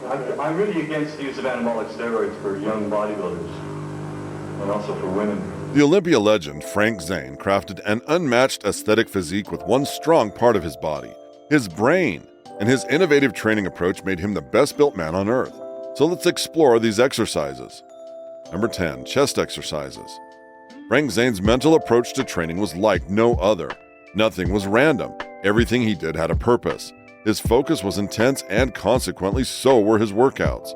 I'm really against the use of anabolic steroids for young bodybuilders and also for women. The Olympia legend Frank Zane crafted an unmatched aesthetic physique with one strong part of his body, his brain, and his innovative training approach made him the best-built man on earth. So let's explore these exercises. Number 10, chest exercises. Frank Zane's mental approach to training was like no other. Nothing was random. Everything he did had a purpose. His focus was intense, and consequently so were his workouts.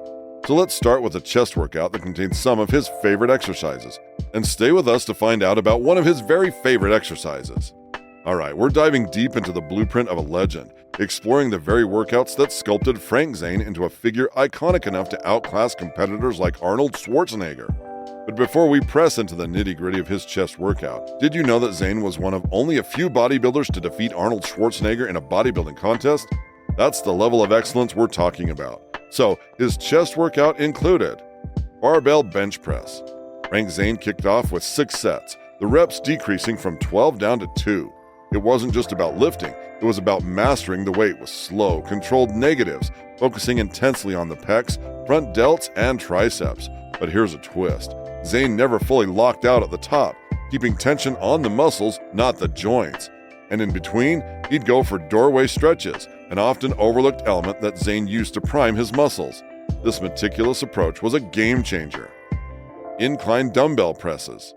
So let's start with a chest workout that contains some of his favorite exercises. And stay with us to find out about one of his very favorite exercises. Alright, we're diving deep into the blueprint of a legend, exploring the very workouts that sculpted Frank Zane into a figure iconic enough to outclass competitors like Arnold Schwarzenegger. But before we press into the nitty-gritty of his chest workout, did you know that Zane was one of only a few bodybuilders to defeat Arnold Schwarzenegger in a bodybuilding contest? That's the level of excellence we're talking about. So, his chest workout included barbell bench press. Frank Zane kicked off with 6 sets, the reps decreasing from 12 down to 2. It wasn't just about lifting, it was about mastering the weight with slow, controlled negatives, focusing intensely on the pecs, front delts, and triceps. But here's a twist. Zane never fully locked out at the top, keeping tension on the muscles, not the joints. And in between, he'd go for doorway stretches, an often overlooked element that Zane used to prime his muscles. This meticulous approach was a game changer. Incline dumbbell presses.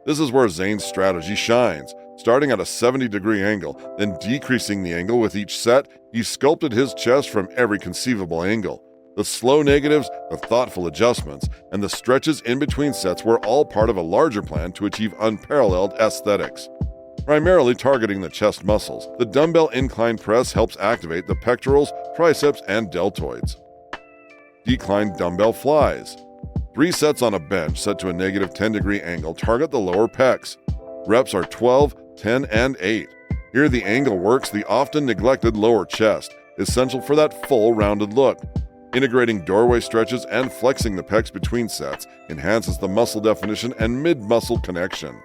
This is where Zane's strategy shines. Starting at a 70-degree angle, then decreasing the angle with each set, he sculpted his chest from every conceivable angle. The slow negatives, the thoughtful adjustments, and the stretches in between sets were all part of a larger plan to achieve unparalleled aesthetics. Primarily targeting the chest muscles, the dumbbell incline press helps activate the pectorals, triceps, and deltoids. Decline dumbbell flies. 3 sets on a bench set to a negative 10-degree angle target the lower pecs. Reps are 12, 10, and 8. Here the angle works the often neglected lower chest, essential for that full rounded look. Integrating doorway stretches and flexing the pecs between sets enhances the muscle definition and mid-muscle connection.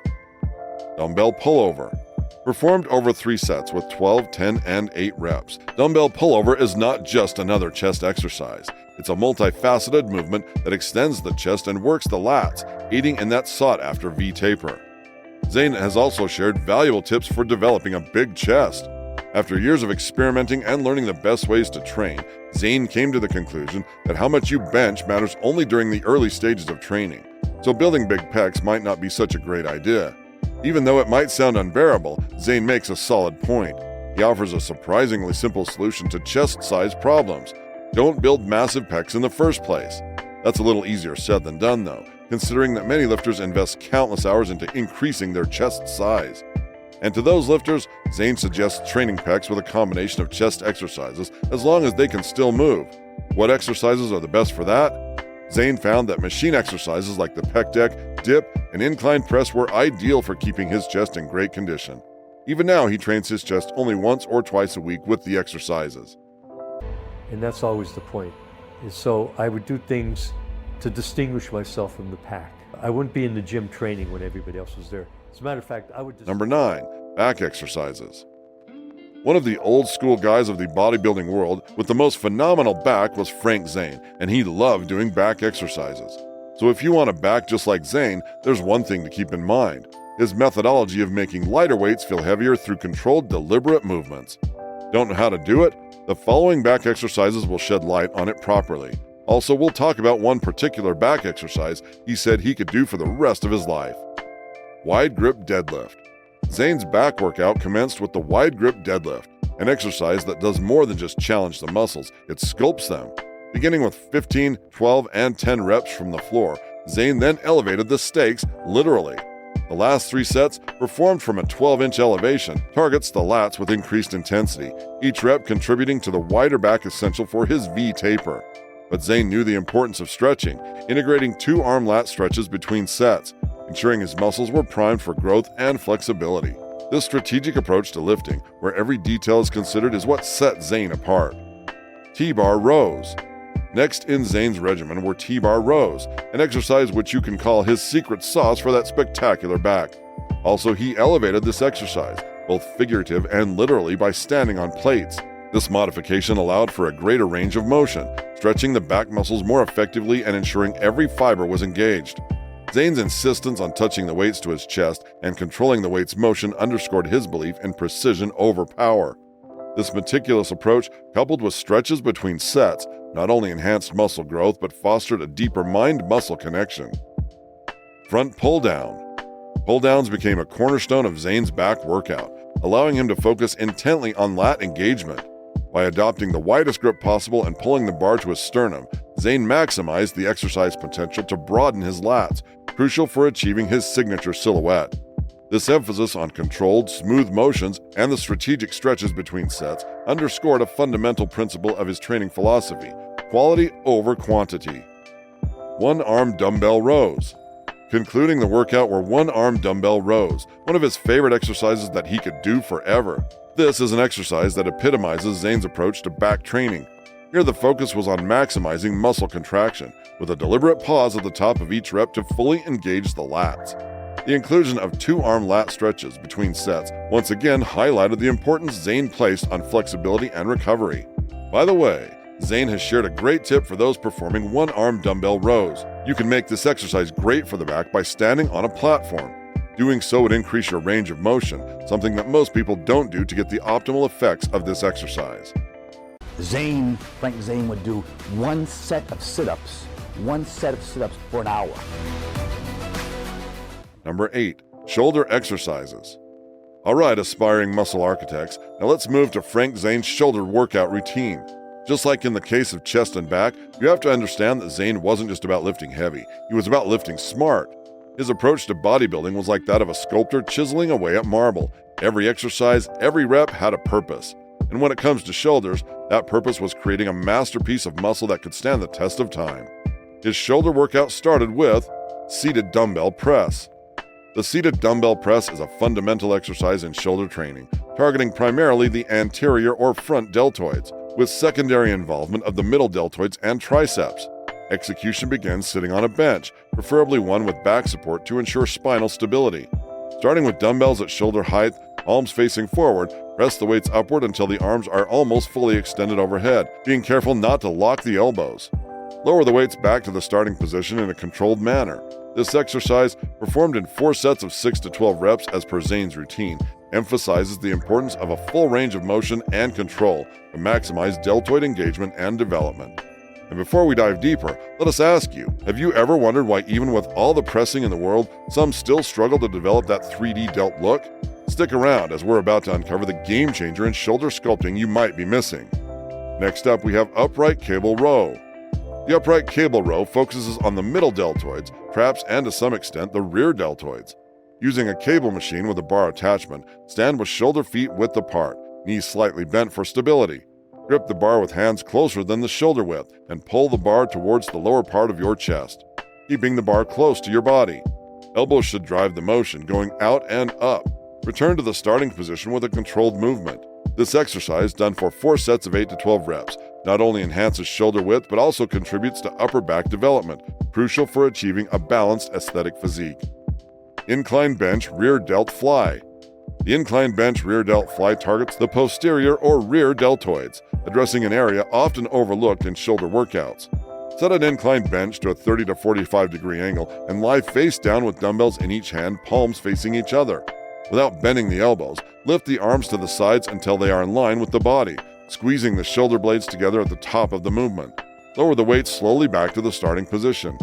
Dumbbell pullover. Performed over 3 sets with 12, 10, and 8 reps, dumbbell pullover is not just another chest exercise. It's a multifaceted movement that extends the chest and works the lats, aiding in that sought-after V-taper. Zane has also shared valuable tips for developing a big chest. After years of experimenting and learning the best ways to train, Zane came to the conclusion that how much you bench matters only during the early stages of training, so building big pecs might not be such a great idea. Even though it might sound unbearable, Zane makes a solid point. He offers a surprisingly simple solution to chest-size problems. Don't build massive pecs in the first place. That's a little easier said than done though, considering that many lifters invest countless hours into increasing their chest size. And to those lifters, Zane suggests training pecs with a combination of chest exercises as long as they can still move. What exercises are the best for that? Zane found that machine exercises like the pec deck, dip, and incline press were ideal for keeping his chest in great condition. Even now, he trains his chest only once or twice a week with the exercises. And that's always the point. So I would do things to distinguish myself from the pack. I wouldn't be in the gym training when everybody else was there. As a matter of fact, I would just... Number 9, back exercises. One of the old school guys of the bodybuilding world with the most phenomenal back was Frank Zane, and he loved doing back exercises. So if you want a back just like Zane, there's one thing to keep in mind: his methodology of making lighter weights feel heavier through controlled, deliberate movements. Don't know how to do it? The following back exercises will shed light on it properly. Also, we'll talk about one particular back exercise he said he could do for the rest of his life. Wide grip deadlift. Zane's back workout commenced with the wide grip deadlift, an exercise that does more than just challenge the muscles, it sculpts them. Beginning with 15, 12, and 10 reps from the floor, Zane then elevated the stakes, literally. The last 3 sets, performed from a 12-inch elevation, targets the lats with increased intensity, each rep contributing to the wider back essential for his V-taper. But Zane knew the importance of stretching, integrating 2 arm lat stretches between sets, ensuring his muscles were primed for growth and flexibility. This strategic approach to lifting, where every detail is considered, is what set Zane apart. T-bar rows. Next in Zane's regimen were T-bar rows, an exercise which you can call his secret sauce for that spectacular back. Also, he elevated this exercise, both figurative and literally, by standing on plates. This modification allowed for a greater range of motion, stretching the back muscles more effectively and ensuring every fiber was engaged. Zane's insistence on touching the weights to his chest and controlling the weight's motion underscored his belief in precision over power. This meticulous approach, coupled with stretches between sets, not only enhanced muscle growth but fostered a deeper mind-muscle connection. Front pull-down. Pull-downs became a cornerstone of Zane's back workout, allowing him to focus intently on lat engagement. By adopting the widest grip possible and pulling the bar to his sternum, Zane maximized the exercise potential to broaden his lats, crucial for achieving his signature silhouette. This emphasis on controlled, smooth motions and the strategic stretches between sets underscored a fundamental principle of his training philosophy: quality over quantity. One-arm dumbbell rows. Concluding the workout were one-arm dumbbell rows, one of his favorite exercises that he could do forever. This is an exercise that epitomizes Zane's approach to back training. Here the focus was on maximizing muscle contraction, with a deliberate pause at the top of each rep to fully engage the lats. The inclusion of two-arm lat stretches between sets once again highlighted the importance Zane placed on flexibility and recovery. By the way, Zane has shared a great tip for those performing one-arm dumbbell rows. You can make this exercise great for the back by standing on a platform. Doing so would increase your range of motion, something that most people don't do to get the optimal effects of this exercise. Frank Zane would do one set of sit-ups for an hour. Number 8. Shoulder exercises. Alright, aspiring muscle architects, now let's move to Frank Zane's shoulder workout routine. Just like in the case of chest and back, you have to understand that Zane wasn't just about lifting heavy, he was about lifting smart. His approach to bodybuilding was like that of a sculptor chiseling away at marble. Every exercise, every rep had a purpose. And when it comes to shoulders, that purpose was creating a masterpiece of muscle that could stand the test of time. His shoulder workout started with seated dumbbell press. The seated dumbbell press is a fundamental exercise in shoulder training, targeting primarily the anterior or front deltoids, with secondary involvement of the middle deltoids and triceps. Execution begins sitting on a bench, preferably one with back support to ensure spinal stability. Starting with dumbbells at shoulder height, palms facing forward, press the weights upward until the arms are almost fully extended overhead, being careful not to lock the elbows. Lower the weights back to the starting position in a controlled manner. This exercise, performed in 4 sets of 6 to 12 reps as per Zane's routine, emphasizes the importance of a full range of motion and control to maximize deltoid engagement and development. And before we dive deeper, let us ask you, have you ever wondered why even with all the pressing in the world, some still struggle to develop that 3D delt look? Stick around as we're about to uncover the game changer in shoulder sculpting you might be missing. Next up, we have upright cable row. The upright cable row focuses on the middle deltoids, traps, and to some extent the rear deltoids. Using a cable machine with a bar attachment, stand with shoulder feet width apart, knees slightly bent for stability. Grip the bar with hands closer than the shoulder width and pull the bar towards the lower part of your chest, keeping the bar close to your body. Elbows should drive the motion, going out and up. Return to the starting position with a controlled movement. This exercise, done for 4 sets of 8 to 12 reps, not only enhances shoulder width but also contributes to upper back development, crucial for achieving a balanced aesthetic physique. Incline bench rear delt fly. The incline bench rear delt fly targets the posterior or rear deltoids, addressing an area often overlooked in shoulder workouts. Set an incline bench to a 30 to 45 degree angle and lie face down with dumbbells in each hand, palms facing each other. Without bending the elbows, lift the arms to the sides until they are in line with the body, squeezing the shoulder blades together at the top of the movement. Lower the weight slowly back to the starting position.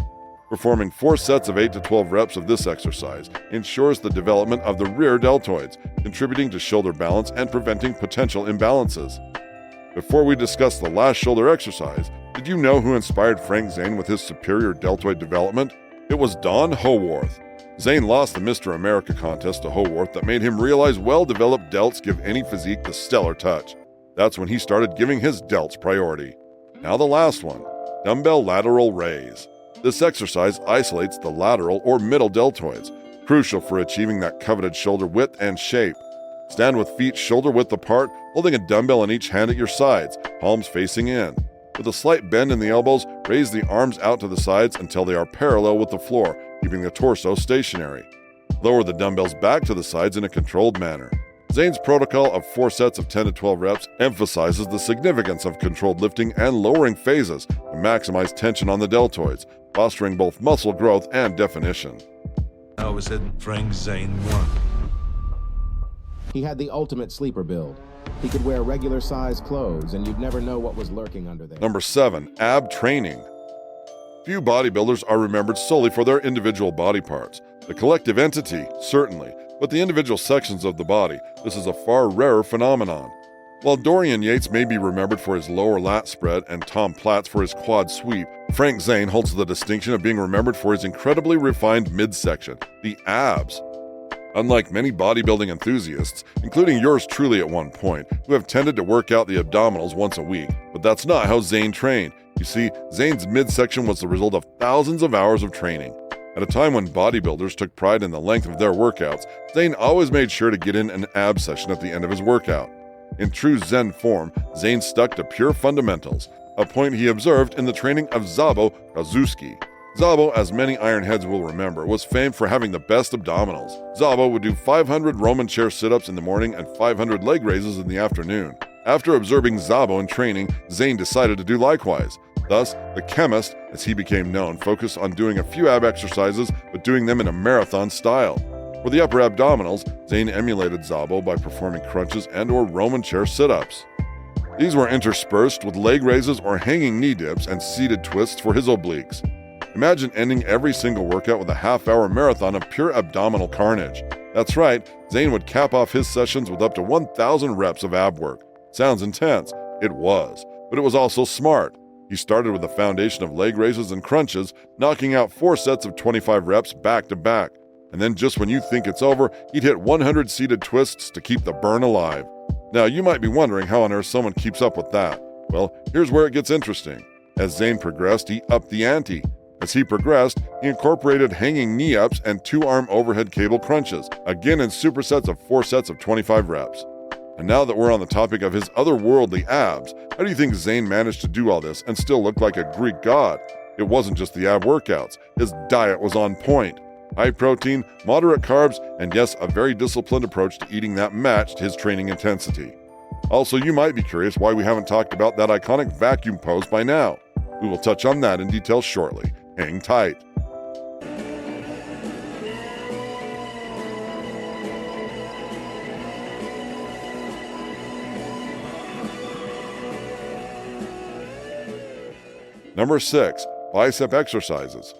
Performing 4 sets of 8 to 12 reps of this exercise ensures the development of the rear deltoids, contributing to shoulder balance and preventing potential imbalances. Before we discuss the last shoulder exercise, did you know who inspired Frank Zane with his superior deltoid development? It was Don Howarth. Zane lost the Mr. America contest to Howarth that made him realize well-developed delts give any physique the stellar touch. That's when he started giving his delts priority. Now the last one, dumbbell lateral raise. This exercise isolates the lateral or middle deltoids, crucial for achieving that coveted shoulder width and shape. Stand with feet shoulder width apart, holding a dumbbell in each hand at your sides, palms facing in. With a slight bend in the elbows, raise the arms out to the sides until they are parallel with the floor, keeping the torso stationary. Lower the dumbbells back to the sides in a controlled manner. Zane's protocol of 4 sets of 10 to 12 reps emphasizes the significance of controlled lifting and lowering phases to maximize tension on the deltoids, fostering both muscle growth and definition. I always said Frank Zane won. He had the ultimate sleeper build. He could wear regular size clothes and you'd never know what was lurking under there. Number 7. Ab training. Few bodybuilders are remembered solely for their individual body parts. The collective entity, certainly, but the individual sections of the body, this is a far rarer phenomenon. While Dorian Yates may be remembered for his lower lat spread and Tom Platz for his quad sweep, Frank Zane holds the distinction of being remembered for his incredibly refined midsection, the abs. Unlike many bodybuilding enthusiasts, including yours truly at one point, who have tended to work out the abdominals once a week, but that's not how Zane trained. You see, Zane's midsection was the result of thousands of hours of training. At a time when bodybuilders took pride in the length of their workouts, Zane always made sure to get in an ab session at the end of his workout. In true Zen form, Zane stuck to pure fundamentals, a point he observed in the training of Szabo Kazuski. Szabo, as many ironheads will remember, was famed for having the best abdominals. Szabo would do 500 Roman chair sit-ups in the morning and 500 leg raises in the afternoon. After observing Szabo in training, Zane decided to do likewise. Thus, the chemist, as he became known, focused on doing a few ab exercises, but doing them in a marathon style. For the upper abdominals, Zane emulated Szabo by performing crunches and/or Roman chair sit-ups. These were interspersed with leg raises or hanging knee dips and seated twists for his obliques. Imagine ending every single workout with a half-hour marathon of pure abdominal carnage. That's right, Zane would cap off his sessions with up to 1,000 reps of ab work. Sounds intense. It was, but it was also smart. He started with a foundation of leg raises and crunches, knocking out 4 sets of 25 reps back to back. And then just when you think it's over, he'd hit 100 seated twists to keep the burn alive. Now, you might be wondering how on earth someone keeps up with that. Well, here's where it gets interesting. As Zane progressed, he upped the ante. As he progressed, he incorporated hanging knee-ups and 2-arm overhead cable crunches, again in supersets of 4 sets of 25 reps. And now that we're on the topic of his otherworldly abs, how do you think Zane managed to do all this and still look like a Greek god? It wasn't just the ab workouts. His diet was on point. High protein, moderate carbs, and yes, a very disciplined approach to eating that matched his training intensity. Also, you might be curious why we haven't talked about that iconic vacuum pose by now. We will touch on that in detail shortly. Hang tight. Number 6. Bicep Exercises.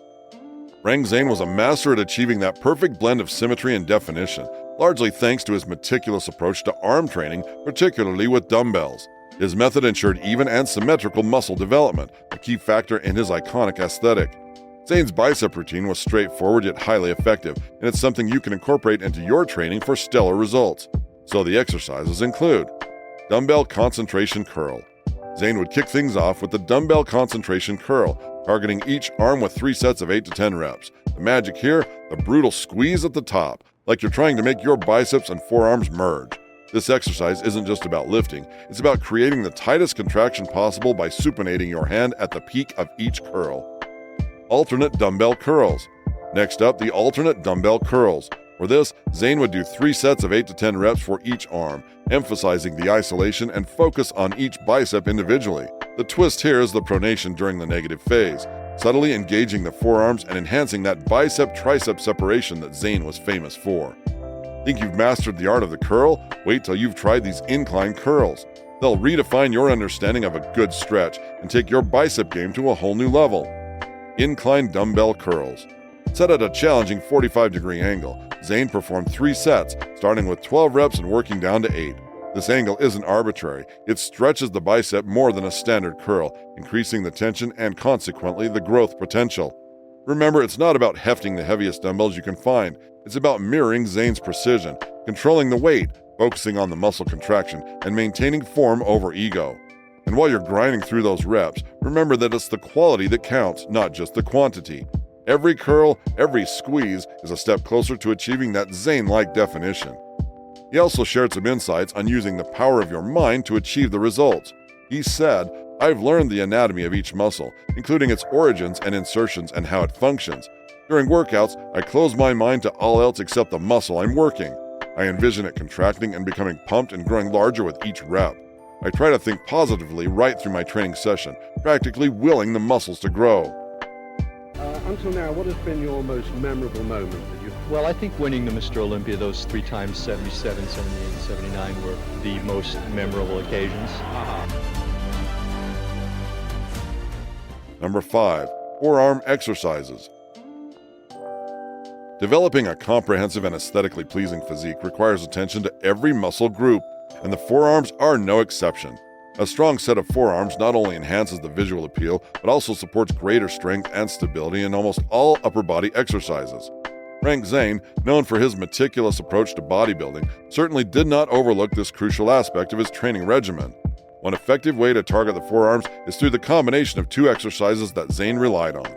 Frank Zane was a master at achieving that perfect blend of symmetry and definition, largely thanks to his meticulous approach to arm training, particularly with dumbbells. His method ensured even and symmetrical muscle development, a key factor in his iconic aesthetic. Zane's bicep routine was straightforward yet highly effective, and it's something you can incorporate into your training for stellar results. So the exercises include dumbbell concentration curl. Zane would kick things off with the dumbbell concentration curl, targeting each arm with 3 sets of 8 to 10 reps. The magic here, the brutal squeeze at the top, like you're trying to make your biceps and forearms merge. This exercise isn't just about lifting, it's about creating the tightest contraction possible by supinating your hand at the peak of each curl. Alternate dumbbell curls. Next up, the alternate dumbbell curls. For this, Zane would do 3 sets of 8 to 10 reps for each arm, emphasizing the isolation and focus on each bicep individually. The twist here is the pronation during the negative phase, subtly engaging the forearms and enhancing that bicep-tricep separation that Zane was famous for. Think you've mastered the art of the curl? Wait till you've tried these incline curls. They'll redefine your understanding of a good stretch and take your bicep game to a whole new level. Incline dumbbell curls. Set at a challenging 45-degree angle, Zane performed 3 sets, starting with 12 reps and working down to 8. This angle isn't arbitrary. It stretches the bicep more than a standard curl, increasing the tension and consequently the growth potential. Remember, it's not about hefting the heaviest dumbbells you can find. It's about mirroring Zane's precision, controlling the weight, focusing on the muscle contraction, and maintaining form over ego. And while you're grinding through those reps, remember that it's the quality that counts, not just the quantity. Every curl, every squeeze is a step closer to achieving that Zane-like definition. He also shared some insights on using the power of your mind to achieve the results. He said, "I've learned the anatomy of each muscle, including its origins and insertions and how it functions. During workouts, I close my mind to all else except the muscle I'm working. I envision it contracting and becoming pumped and growing larger with each rep. I try to think positively right through my training session, practically willing the muscles to grow. Until now, what has been your most memorable moment that you've... Well, I think winning the Mr. Olympia those 3 times, 77, 78, and 79 were the most memorable occasions. Number 5, Forearm Exercises. Developing a comprehensive and aesthetically pleasing physique requires attention to every muscle group, and the forearms are no exception. A strong set of forearms not only enhances the visual appeal, but also supports greater strength and stability in almost all upper body exercises. Frank Zane, known for his meticulous approach to bodybuilding, certainly did not overlook this crucial aspect of his training regimen. One effective way to target the forearms is through the combination of 2 exercises that Zane relied on.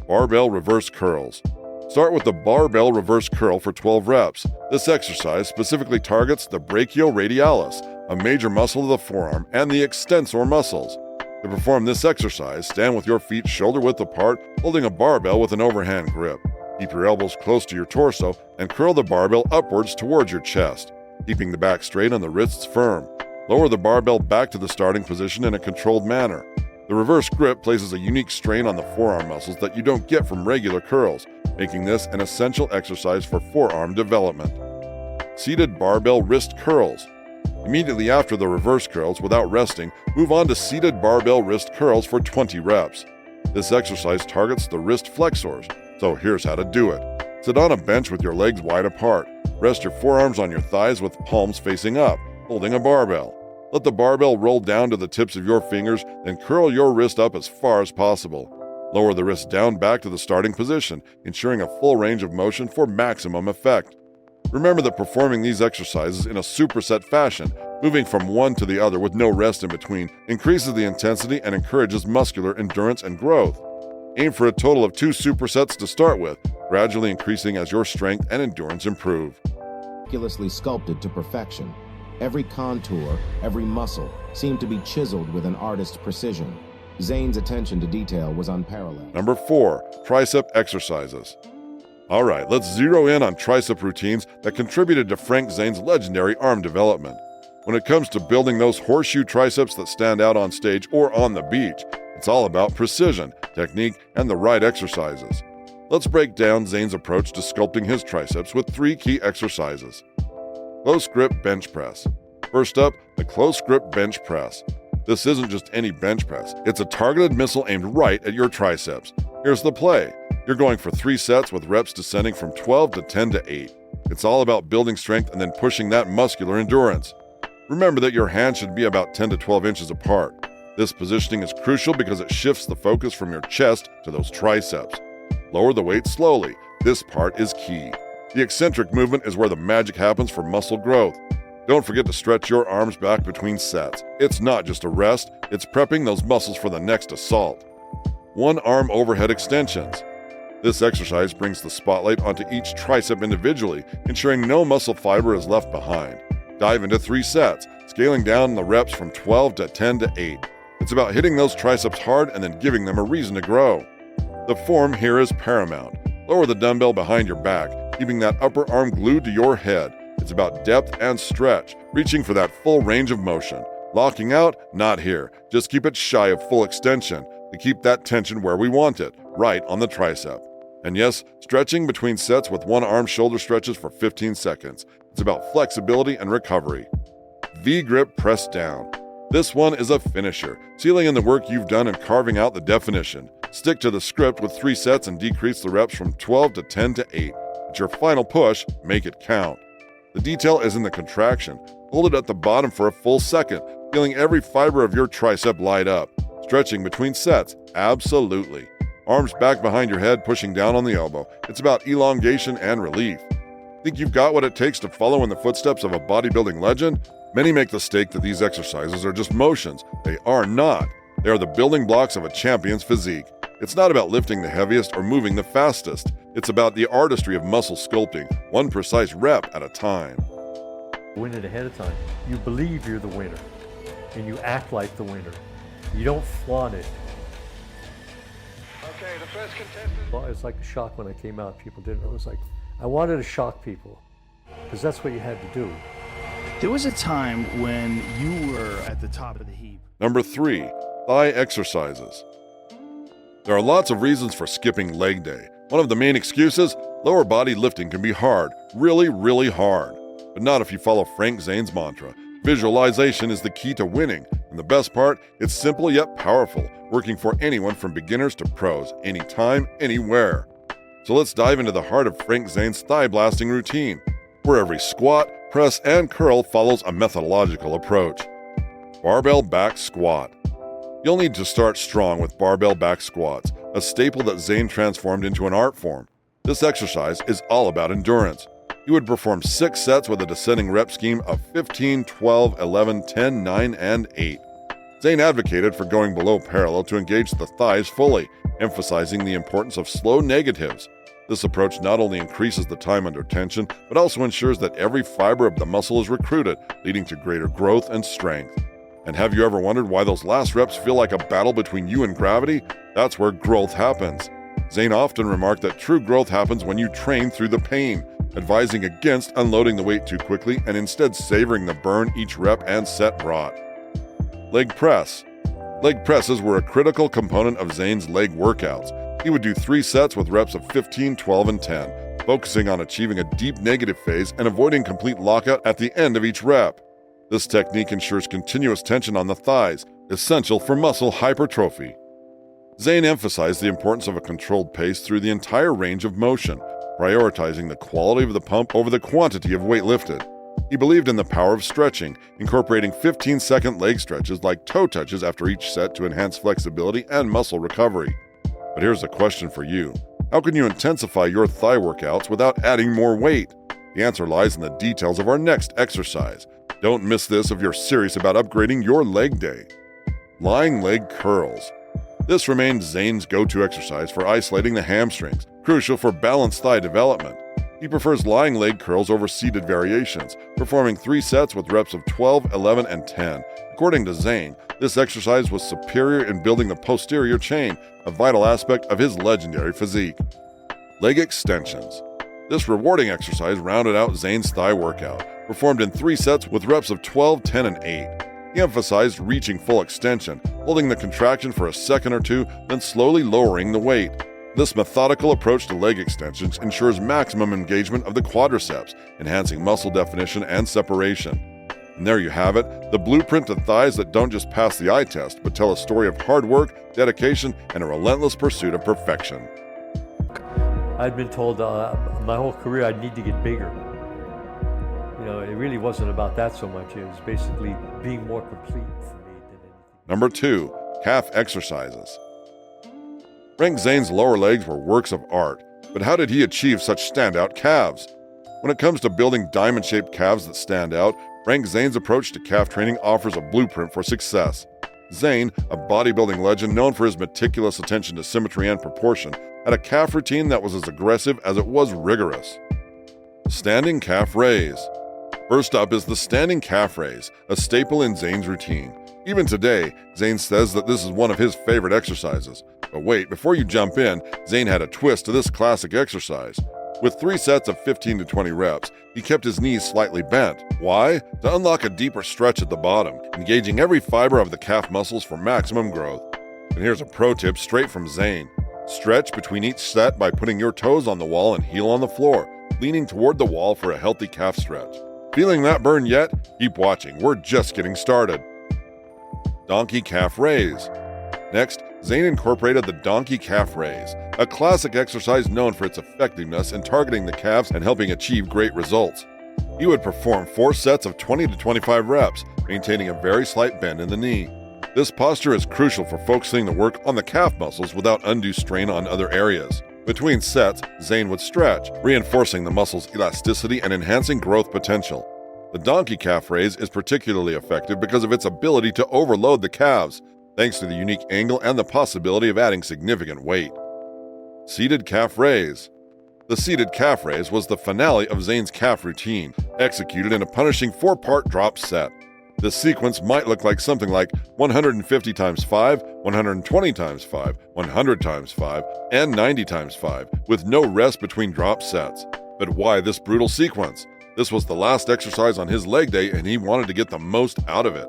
Barbell reverse curls. Start with the barbell reverse curl for 12 reps. This exercise specifically targets the brachioradialis, a major muscle of the forearm, and the extensor muscles. To perform this exercise, stand with your feet shoulder-width apart, holding a barbell with an overhand grip. Keep your elbows close to your torso and curl the barbell upwards towards your chest, keeping the back straight and the wrists firm. Lower the barbell back to the starting position in a controlled manner. The reverse grip places a unique strain on the forearm muscles that you don't get from regular curls, making this an essential exercise for forearm development. Seated barbell wrist curls. Immediately after the reverse curls, without resting, move on to seated barbell wrist curls for 20 reps. This exercise targets the wrist flexors, so here's how to do it. Sit on a bench with your legs wide apart. Rest your forearms on your thighs with palms facing up, holding a barbell. Let the barbell roll down to the tips of your fingers, then curl your wrist up as far as possible. Lower the wrist down back to the starting position, ensuring a full range of motion for maximum effect. Remember that performing these exercises in a superset fashion, moving from one to the other with no rest in between, increases the intensity and encourages muscular endurance and growth. Aim for a total of 2 supersets to start with, gradually increasing as your strength and endurance improve. Meticulously sculpted to perfection. Every contour, every muscle seemed to be chiseled with an artist's precision. Zane's attention to detail was unparalleled. Number 4, Tricep Exercises. Alright, let's zero in on tricep routines that contributed to Frank Zane's legendary arm development. When it comes to building those horseshoe triceps that stand out on stage or on the beach, it's all about precision, technique, and the right exercises. Let's break down Zane's approach to sculpting his triceps with 3 key exercises. Close grip bench press. First up, the close grip bench press. This isn't just any bench press, it's a targeted missile aimed right at your triceps. Here's the play. You're going for 3 sets with reps descending from 12 to 10 to 8. It's all about building strength and then pushing that muscular endurance. Remember that your hands should be about 10 to 12 inches apart. This positioning is crucial because it shifts the focus from your chest to those triceps. Lower the weight slowly. This part is key. The eccentric movement is where the magic happens for muscle growth. Don't forget to stretch your arms back between sets. It's not just a rest, it's prepping those muscles for the next assault. 1 arm overhead extensions. This exercise brings the spotlight onto each tricep individually, ensuring no muscle fiber is left behind. Dive into 3 sets, scaling down the reps from 12 to 10 to 8. It's about hitting those triceps hard and then giving them a reason to grow. The form here is paramount. Lower the dumbbell behind your back, keeping that upper arm glued to your head. It's about depth and stretch, reaching for that full range of motion. Locking out? Not here. Just keep it shy of full extension to keep that tension where we want it, right on the tricep. And yes, stretching between sets with 1 arm shoulder stretches for 15 seconds. It's about flexibility and recovery. V-grip press down. This one is a finisher, sealing in the work you've done and carving out the definition. Stick to the script with 3 sets and decrease the reps from 12 to 10 to 8. At your final push, make it count. The detail is in the contraction. Hold it at the bottom for a full second, feeling every fiber of your tricep light up. Stretching between sets, absolutely. Arms back behind your head, pushing down on the elbow. It's about elongation and relief. Think you've got what it takes to follow in the footsteps of a bodybuilding legend? Many make the mistake that these exercises are just motions. They are not. They are the building blocks of a champion's physique. It's not about lifting the heaviest or moving the fastest. It's about the artistry of muscle sculpting, 1 precise rep at a time. Win it ahead of time. You believe you're the winner, and you act like the winner. You don't flaunt it. Okay, the first contestant. Well, it's like a shock when I came out. People didn't. It was like, I wanted to shock people. because that's what you had to do. There was a time when you were at the top of the heap. Number 3, thigh exercises. There are lots of reasons for skipping leg day. One of the main excuses, lower body lifting can be hard, really, really hard. But not if you follow Frank Zane's mantra. Visualization is the key to winning, and the best part, it's simple yet powerful, working for anyone from beginners to pros, anytime, anywhere. So let's dive into the heart of Frank Zane's thigh blasting routine, where every squat, press, and curl follows a methodological approach. Barbell back squat. You'll need to start strong with barbell back squats, a staple that Zane transformed into an art form. This exercise is all about endurance. He would perform 6 sets with a descending rep scheme of 15, 12, 11, 10, 9, and 8. Zane advocated for going below parallel to engage the thighs fully, emphasizing the importance of slow negatives. This approach not only increases the time under tension, but also ensures that every fiber of the muscle is recruited, leading to greater growth and strength. And have you ever wondered why those last reps feel like a battle between you and gravity? That's where growth happens. Zane often remarked that true growth happens when you train through the pain, advising against unloading the weight too quickly and instead savoring the burn each rep and set brought. Leg press. Leg presses were a critical component of Zane's leg workouts. He would do 3 sets with reps of 15, 12, and 10, focusing on achieving a deep negative phase and avoiding complete lockout at the end of each rep. This technique ensures continuous tension on the thighs, essential for muscle hypertrophy. Zane emphasized the importance of a controlled pace through the entire range of motion, prioritizing the quality of the pump over the quantity of weight lifted. He believed in the power of stretching, incorporating 15-second leg stretches like toe touches after each set to enhance flexibility and muscle recovery. But here's a question for you. How can you intensify your thigh workouts without adding more weight? The answer lies in the details of our next exercise. Don't miss this if you're serious about upgrading your leg day. Lying leg curls. This remains Zane's go-to exercise for isolating the hamstrings, crucial for balanced thigh development. He prefers lying leg curls over seated variations, performing 3 sets with reps of 12, 11, and 10. According to Zane, this exercise was superior in building the posterior chain, a vital aspect of his legendary physique. Leg extensions. This rewarding exercise rounded out Zane's thigh workout, performed in 3 sets with reps of 12, 10, and 8. He emphasized reaching full extension, holding the contraction for a second or two, then slowly lowering the weight. This methodical approach to leg extensions ensures maximum engagement of the quadriceps, enhancing muscle definition and separation. And there you have it, the blueprint to thighs that don't just pass the eye test, but tell a story of hard work, dedication, and a relentless pursuit of perfection. I'd been told my whole career I'd need to get bigger. You know, it really wasn't about that so much. It was basically being more complete for me than anything. Number 2, calf exercises. Frank Zane's lower legs were works of art, but how did he achieve such standout calves? When it comes to building diamond-shaped calves that stand out, Frank Zane's approach to calf training offers a blueprint for success. Zane, a bodybuilding legend known for his meticulous attention to symmetry and proportion, had a calf routine that was as aggressive as it was rigorous. Standing calf raise. First up is the standing calf raise, a staple in Zane's routine. Even today, Zane says that this is one of his favorite exercises. But wait, before you jump in, Zane had a twist to this classic exercise. With 3 sets of 15 to 20 reps, he kept his knees slightly bent. Why? To unlock a deeper stretch at the bottom, engaging every fiber of the calf muscles for maximum growth. And here's a pro tip straight from Zane. Stretch between each set by putting your toes on the wall and heel on the floor, leaning toward the wall for a healthy calf stretch. Feeling that burn yet? Keep watching, we're just getting started. Donkey calf raise. Next, Zane incorporated the donkey calf raise, a classic exercise known for its effectiveness in targeting the calves and helping achieve great results. He would perform 4 sets of 20 to 25 reps, maintaining a very slight bend in the knee. This posture is crucial for focusing the work on the calf muscles without undue strain on other areas. Between sets, Zane would stretch, reinforcing the muscle's elasticity and enhancing growth potential. The donkey calf raise is particularly effective because of its ability to overload the calves, thanks to the unique angle and the possibility of adding significant weight. Seated calf raise. The seated calf raise was the finale of Zane's calf routine, executed in a punishing 4-part drop set. This sequence might look like something like 150 times 5, 120 times 5, 100 times 5, and 90 times 5, with no rest between drop sets. But why this brutal sequence? This was the last exercise on his leg day and he wanted to get the most out of it.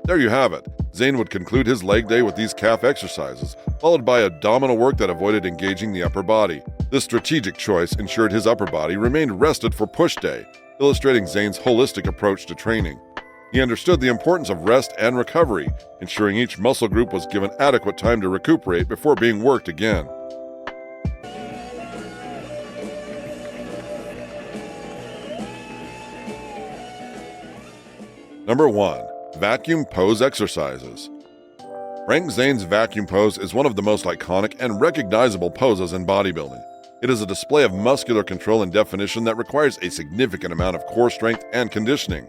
There you have it. Zane would conclude his leg day with these calf exercises, followed by abdominal work that avoided engaging the upper body. This strategic choice ensured his upper body remained rested for push day, illustrating Zane's holistic approach to training. He understood the importance of rest and recovery, ensuring each muscle group was given adequate time to recuperate before being worked again. Number 1. Vacuum Pose Exercises. Frank Zane's vacuum pose is one of the most iconic and recognizable poses in bodybuilding. It is a display of muscular control and definition that requires a significant amount of core strength and conditioning.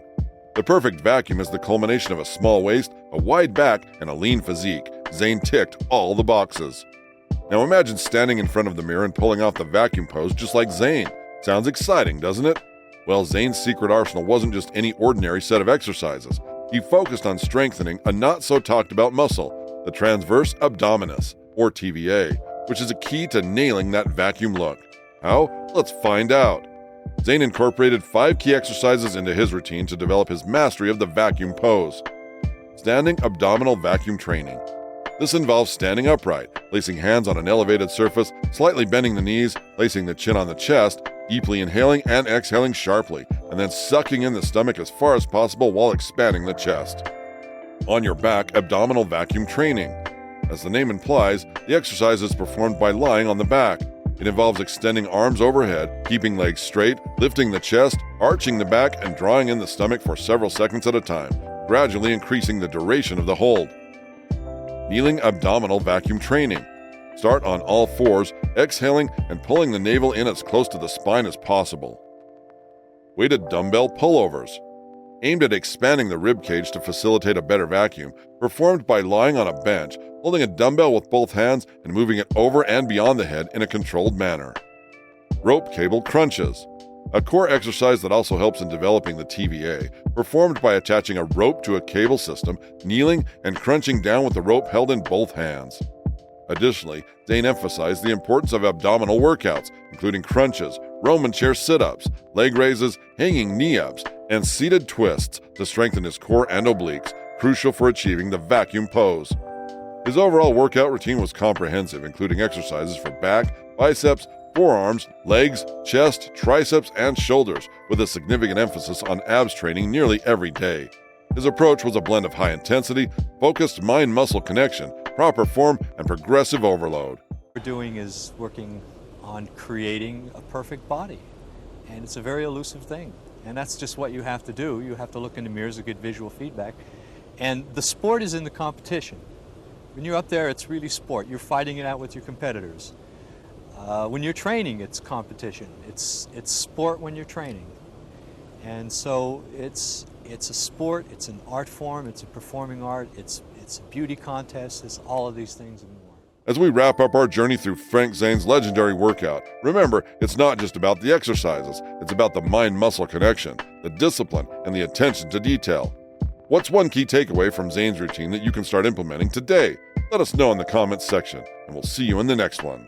The perfect vacuum is the culmination of a small waist, a wide back, and a lean physique. Zane ticked all the boxes. Now imagine standing in front of the mirror and pulling off the vacuum pose just like Zane. Sounds exciting, doesn't it? Well, Zane's secret arsenal wasn't just any ordinary set of exercises. He focused on strengthening a not-so-talked-about muscle, the transverse abdominis, or TVA, which is a key to nailing that vacuum look. How? Let's find out. Zane incorporated 5 key exercises into his routine to develop his mastery of the vacuum pose. Standing abdominal vacuum training. This involves standing upright, placing hands on an elevated surface, slightly bending the knees, placing the chin on the chest, deeply inhaling and exhaling sharply, and then sucking in the stomach as far as possible while expanding the chest. On your back, abdominal vacuum training. As the name implies, the exercise is performed by lying on the back. It involves extending arms overhead, keeping legs straight, lifting the chest, arching the back, and drawing in the stomach for several seconds at a time, gradually increasing the duration of the hold. Kneeling abdominal vacuum training. Start on all fours, exhaling and pulling the navel in as close to the spine as possible. Weighted dumbbell pullovers. Aimed at expanding the rib cage to facilitate a better vacuum, performed by lying on a bench, holding a dumbbell with both hands and moving it over and beyond the head in a controlled manner. Rope cable crunches. A core exercise that also helps in developing the TVA, performed by attaching a rope to a cable system, kneeling and crunching down with the rope held in both hands. Additionally, Zane emphasized the importance of abdominal workouts, including crunches, Roman chair sit-ups, leg raises, hanging knee-ups, and seated twists to strengthen his core and obliques, crucial for achieving the vacuum pose. His overall workout routine was comprehensive, including exercises for back, biceps, forearms, legs, chest, triceps, and shoulders, with a significant emphasis on abs training nearly every day. His approach was a blend of high-intensity, focused mind-muscle connection, proper form, and progressive overload. What we're doing is working on creating a perfect body, and it's a very elusive thing, and that's just what you have to do. You have to look in the mirrors to get visual feedback, and the sport is in the competition. When you're up there, it's really sport. You're fighting it out with your competitors. When you're training, it's competition. It's sport when you're training, and so it's a sport, it's an art form, it's a performing art, it's a beauty contest, it's all of these things and more. As we wrap up our journey through Frank Zane's legendary workout, remember, it's not just about the exercises, it's about the mind-muscle connection, the discipline, and the attention to detail. What's one key takeaway from Zane's routine that you can start implementing today? Let us know in the comments section, and we'll see you in the next one.